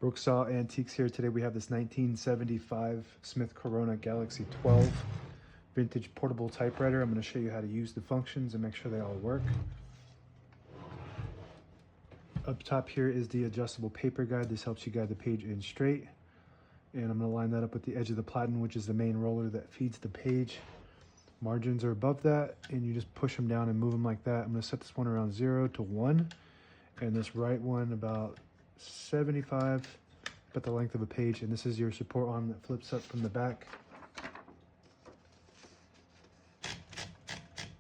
Brooksaw Antiques here. Today we have this 1975 Smith-Corona Galaxie 12 vintage portable typewriter. I'm going to show you how to use the functions and make sure they all work. Up top here is the adjustable paper guide. This helps you guide the page in straight. And I'm going to line that up with the edge of the platen, which is the main roller that feeds the page. Margins are above that, and you just push them down and move them like that. I'm going to set this one around 0 to 1, and this right one about 75, about the length of a page. And this is your support arm that flips up from the back.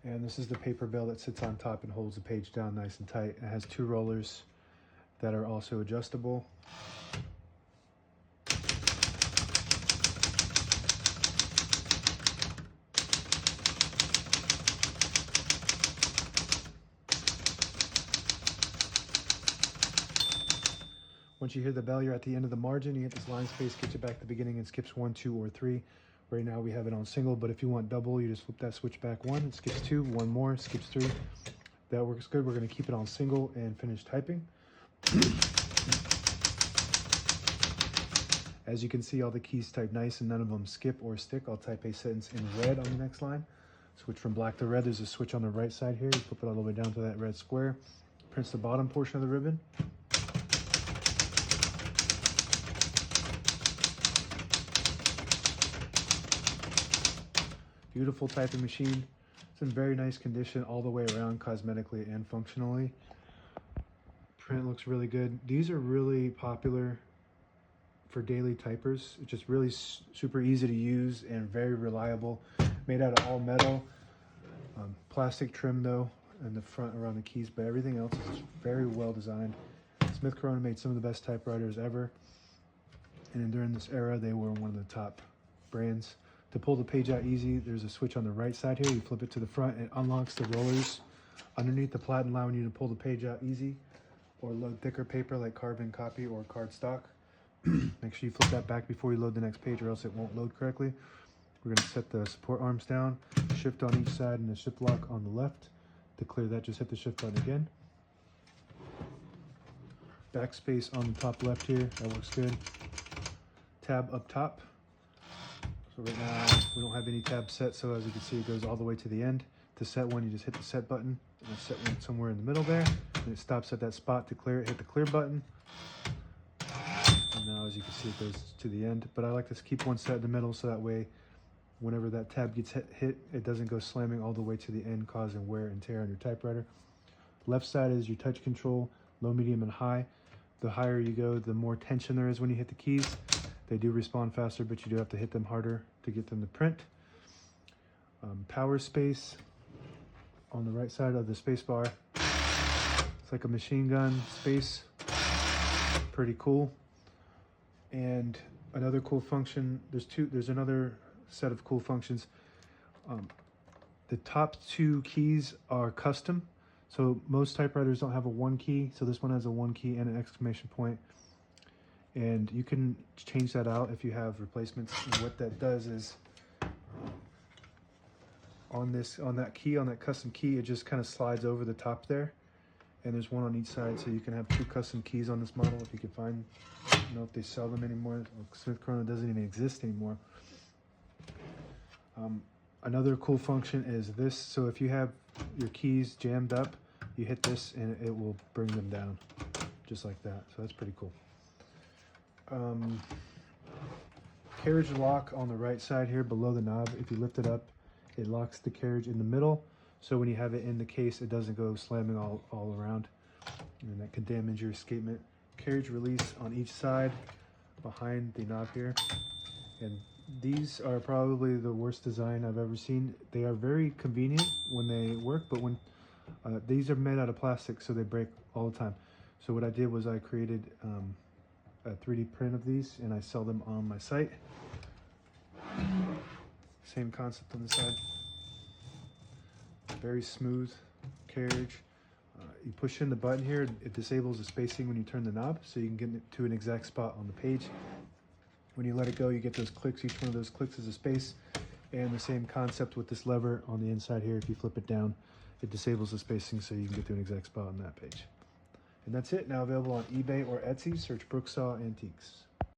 And this is the paper bell that sits on top and holds the page down nice and tight. It has 2 rollers that are also adjustable. Once you hear the bell, you're at the end of the margin. You hit this line space, gets you back to the beginning, and skips 1, 2, or 3. Right now we have it on single, but if you want double, you just flip that switch back 1, it skips 2, 1 more, skips 3. That works good. We're going to keep it on single and finish typing. As you can see, all the keys type nice and none of them skip or stick. I'll type a sentence in red on the next line. Switch from black to red. There's a switch on the right side here. You flip it all the way down to that red square. Prints the bottom portion of the ribbon. Beautiful typing machine. It's in very nice condition all the way around, cosmetically and functionally. Print looks really good. These are really popular for daily typers. It's just really super easy to use and very reliable. Made out of all metal. Plastic trim though in the front around the keys, but everything else is very well designed. Smith-Corona made some of the best typewriters ever. And during this era, they were one of the top brands. To pull the page out easy, there's a switch on the right side here. You flip it to the front, it unlocks the rollers underneath the platen, allowing you to pull the page out easy or load thicker paper like carbon copy or cardstock. Make sure you flip that back before you load the next page or else it won't load correctly. We're going to set the support arms down, shift on each side, and the shift lock on the left. To clear that, just hit the shift button again. Backspace on the top left here, that works good. Tab up top. So right now we don't have any tabs set, so as you can see it goes all the way to the end. To set one, you just hit the set button, and set one somewhere in the middle there, and it stops at that spot. To clear it, hit the clear button. And now as you can see it goes to the end, but I like to keep one set in the middle so that way whenever that tab gets hit, it doesn't go slamming all the way to the end, causing wear and tear on your typewriter. Left side is your touch control, low, medium, and high. The higher you go, the more tension there is when you hit the keys. They do respond faster, but you do have to hit them harder to get them to print. Power space on the right side of the space bar. It's like a machine gun space. Pretty cool. And another cool function, there's another set of cool functions. The top 2 keys are custom. So most typewriters don't have a 1 key. So this one has a 1 key and an exclamation point. And you can change that out if you have replacements. And what that does is on that custom key, it just kind of slides over the top there. And there's one on each side, so you can have 2 custom keys on this model if you can find. I don't know if they sell them anymore. Smith-Corona doesn't even exist anymore. Another cool function is this. So if you have your keys jammed up, you hit this and it will bring them down just like that. So that's pretty cool. Carriage lock on the right side here below the knob. If you lift it up, it locks the carriage in the middle, so when you have it in the case, it doesn't go slamming all around, and that can damage your escapement. Carriage release on each side behind the knob here, and these are probably the worst design I've ever seen. They are very convenient when they work, but when these are made out of plastic, so they break all the time. So what I did was I created a 3D print of these, and I sell them on my site. Same concept on the side. Very smooth carriage. You push in the button here, it disables the spacing when you turn the knob, so you can get it to an exact spot on the page. When you let it go, you get those clicks. Each one of those clicks is a space. And the same concept with this lever on the inside here. If you flip it down, it disables the spacing so you can get to an exact spot on that page. And that's it. Now available on eBay or Etsy. Search Brooksaw Antiques.